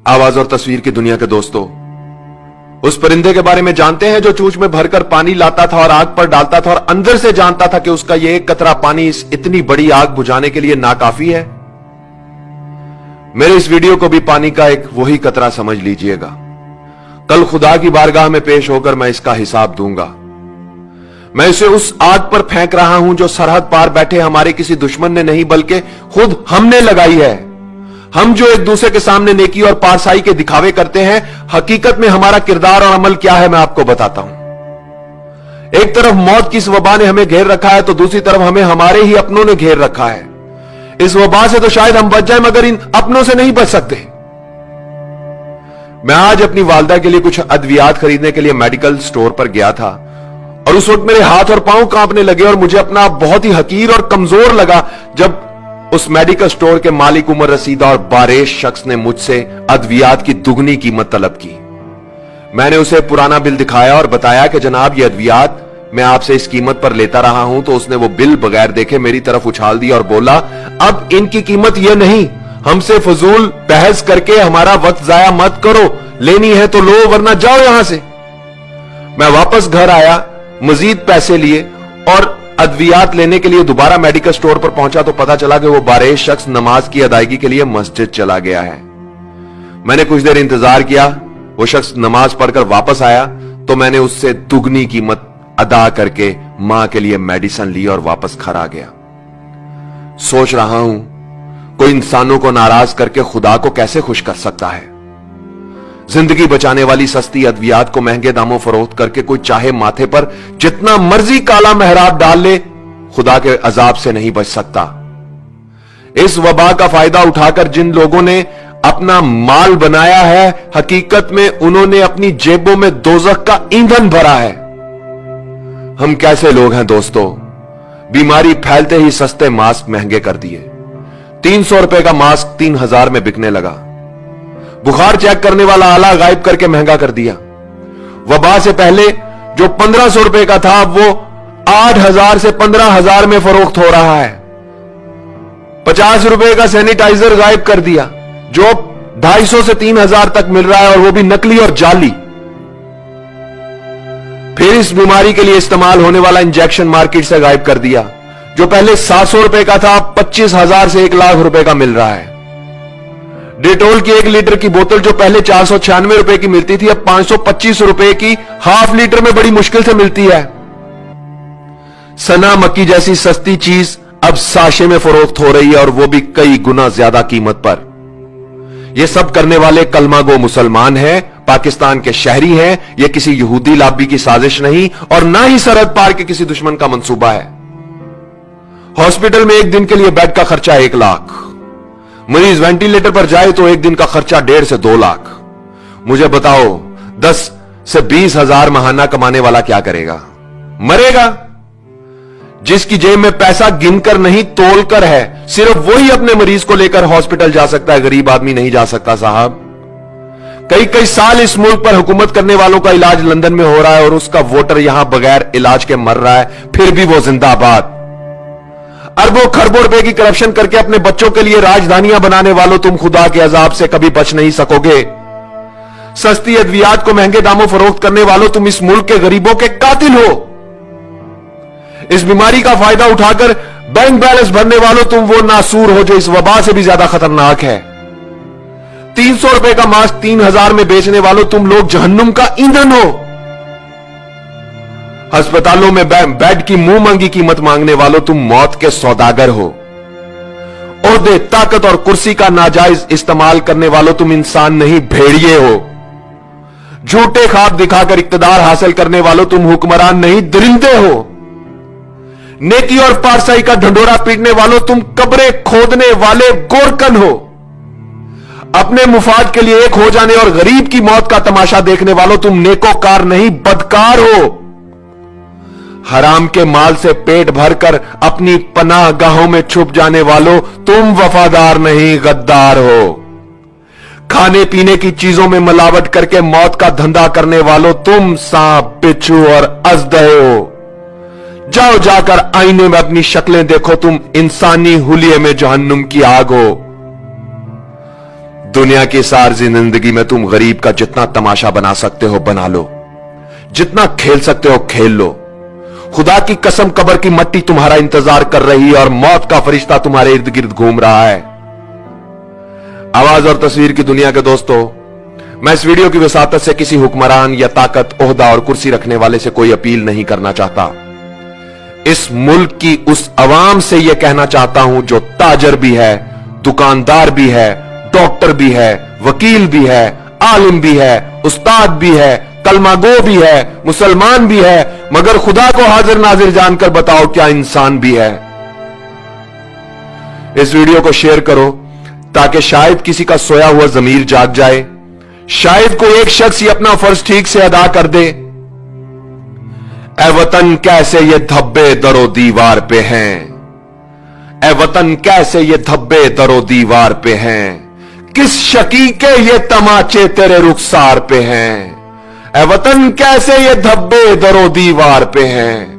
आवाज और तस्वीर की दुनिया के दोस्तों, उस परिंदे के बारे में जानते हैं जो चूंच में भरकर पानी लाता था और आग पर डालता था और अंदर से जानता था कि उसका यह एक कतरा पानी इस इतनी बड़ी आग बुझाने के लिए नाकाफी है। मेरे इस वीडियो को भी पानी का एक वही कतरा समझ लीजिएगा। कल खुदा की बारगाह में पेश होकर मैं इसका हिसाब दूंगा। मैं इसे उस आग पर फेंक रहा हूं जो सरहद पार बैठे हमारे किसी दुश्मन ने नहीं बल्कि खुद हमने लगाई है। हम जो एक दूसरे के सामने नेकी और पारसाई के दिखावे करते हैं, हकीकत में हमारा किरदार और अमल क्या है मैं आपको बताता हूं। एक तरफ मौत की इस वबा ने हमें घेर रखा है तो दूसरी तरफ हमें हमारे ही अपनों ने घेर रखा है। इस वबा से तो शायद हम बच जाए मगर इन अपनों से नहीं बच सकते। मैं आज अपनी वालदा के लिए कुछ अद्वियात खरीदने के लिए मेडिकल स्टोर पर गया था और उस वक्त मेरे हाथ और पांव कांपने लगे और मुझे अपना बहुत ही हकीर और कमजोर लगा जब उस मेडिकल स्टोर के मालिक उमर रसीदा और बारेश शख्स ने मुझसे अद्वियात की दुगनी कीमत तलब की। मैंने उसे पुराना बिल दिखाया और बताया कि जनाब ये अद्वियात मैं आपसे इस कीमत पर लेता रहा हूं। तो उसने वो बिल बगैर देखे मेरी तरफ उछाल दिया और बोला, अब इनकी कीमत ये नहीं, हमसे फजूल बहस करके हमारा वक्त जाया मत करो, लेनी है तो लो वरना जाओ यहां से। मैं वापस घर आया, मजीद पैसे लिए और अद्वियात लेने के लिए दोबारा मेडिकल स्टोर पर पहुंचा तो पता चला कि वो बारेश शख्स नमाज की अदायगी के लिए मस्जिद चला गया है। मैंने कुछ देर इंतजार किया, वो शख्स नमाज पढ़कर वापस आया तो मैंने उससे दुगनी कीमत अदा करके मां के लिए मेडिसिन ली और वापस घर आ गया। सोच रहा हूं कोई इंसानों को नाराज करके खुदा को कैसे खुश कर सकता है। जिंदगी बचाने वाली सस्ती अद्वियात को महंगे दामों फरोख्त करके कोई चाहे माथे पर जितना मर्जी काला मेहराब डाल ले, खुदा के अजाब से नहीं बच सकता। इस वबा का फायदा उठाकर जिन लोगों ने अपना माल बनाया है, हकीकत में उन्होंने अपनी जेबों में दोजख का ईंधन भरा है। हम कैसे लोग हैं दोस्तों, बीमारी फैलते ही सस्ते मास्क महंगे कर दिए। 300 रुपए का मास्क 3000 में बिकने लगा। बुखार चेक करने वाला आला गायब करके महंगा कर दिया। वबा से पहले जो 1500 रुपए का था वो 8000 से 15000 में फरोख्त हो रहा है। 50 रुपए का सैनिटाइजर गायब कर दिया जो 250 से 3000 तक मिल रहा है और वो भी नकली और जाली। फिर इस बीमारी के लिए इस्तेमाल होने वाला इंजेक्शन मार्केट से गायब कर दिया जो पहले 700 रुपए का था, 25,000 से 1 लाख रुपए का मिल रहा है। डेटोल की 1 लीटर की बोतल जो पहले 496 रुपए की मिलती थी अब 525 रुपए की हाफ लीटर में बड़ी मुश्किल से मिलती है। सना मक्की जैसी सस्ती चीज अब साशे में फरोख्त हो रही है और वो भी कई गुना ज्यादा कीमत पर। ये सब करने वाले कलमा गो मुसलमान हैं, पाकिस्तान के शहरी हैं। यह किसी यहूदी लाबी की साजिश नहीं और ना ही सरहद पार के किसी दुश्मन का मंसूबा है। हॉस्पिटल में एक दिन के लिए बेड का खर्चा 1 लाख, मरीज वेंटिलेटर पर जाए तो एक दिन का खर्चा 1.5 से 2 लाख। मुझे बताओ 10 से 20 हजार महाना कमाने वाला क्या करेगा? मरेगा। जिसकी जेब में पैसा गिनकर नहीं तोलकर है, सिर्फ वही अपने मरीज को लेकर हॉस्पिटल जा सकता है, गरीब आदमी नहीं जा सकता साहब। कई साल इस मुल्क पर हुकूमत करने वालों का इलाज लंदन में हो रहा है और उसका वोटर यहां बगैर इलाज के मर रहा है, फिर भी वो जिंदाबाद। अरबों खरबों रुपए की करप्शन करके अपने बच्चों के लिए राजधानियां बनाने वालों, तुम खुदा के अजाब से कभी बच नहीं सकोगे। सस्ती अद्वियात को महंगे दामों फरोख्त करने वालों, तुम इस मुल्क के गरीबों के कातिल हो। इस बीमारी का फायदा उठाकर बैंक बैलेंस भरने वालों, तुम वो नासूर हो जो इस वबा से भी ज्यादा खतरनाक है। 300 रुपए का मास्क 3000 में बेचने वालों, तुम लोग जहन्नुम का ईंधन हो। अस्पतालों में बेड की मुंह मांगी कीमत मांगने वालों, तुम मौत के सौदागर हो। ओहदे, ताकत और कुर्सी का नाजायज इस्तेमाल करने वालों, तुम इंसान नहीं भेड़िए हो। झूठे ख्वाब दिखाकर इक्तदार हासिल करने वालों, तुम हुक्मरान नहीं दरिंदे हो। नेकी और पारसाई का ढंडोरा पीटने वालों, तुम कब्रें खोदने वाले गोरकन हो। अपने मुफाद के लिए एक हो जाने और गरीब की मौत का तमाशा देखने वालों, तुम नेकोकार नहीं बदकार हो। हराम के माल से पेट भरकर अपनी पनाह गाहों में छुप जाने वालों, तुम वफादार नहीं गद्दार हो। खाने पीने की चीजों में मिलावट करके मौत का धंधा करने वालों, तुम सांप, बिच्छू और अजदे हो। जाओ जाकर आईने में अपनी शक्लें देखो, तुम इंसानी हुलिये में जहन्नुम की आग हो। दुनिया की सारी जिंदगी में तुम गरीब का जितना तमाशा बना सकते हो बना लो, जितना खेल सकते हो खेल लो। खुदा की कसम कब्र की मट्टी तुम्हारा इंतजार कर रही है और मौत का फरिश्ता तुम्हारे इर्द गिर्द घूम रहा है। आवाज और तस्वीर की दुनिया के दोस्तों, मैं इस वीडियो की वसातत से किसी हुक्मरान या ताकत, ओहदा और कुर्सी रखने वाले से कोई अपील नहीं करना चाहता। इस मुल्क की उस अवाम से यह कहना चाहता हूं जो ताजर भी है, दुकानदार भी है, डॉक्टर भी है, वकील भी है, आलिम भी है, उस्ताद भी है, कलमागो भी है, मुसलमान भी है, मगर खुदा को हाजिर नाजिर जानकर बताओ क्या इंसान भी है। इस वीडियो को शेयर करो ताकि शायद किसी का सोया हुआ जमीर जाग जाए, शायद कोई एक शख्स ही अपना फर्ज ठीक से अदा कर दे। ए वतन कैसे ये धब्बे दरो दीवार पे हैं, ए वतन कैसे ये धब्बे दरो दीवार पे हैं, किस शकी के ये तमाचे तेरे रुखसार पे हैं। ए वतन कैसे ये धब्बे दरो दीवार पे हैं।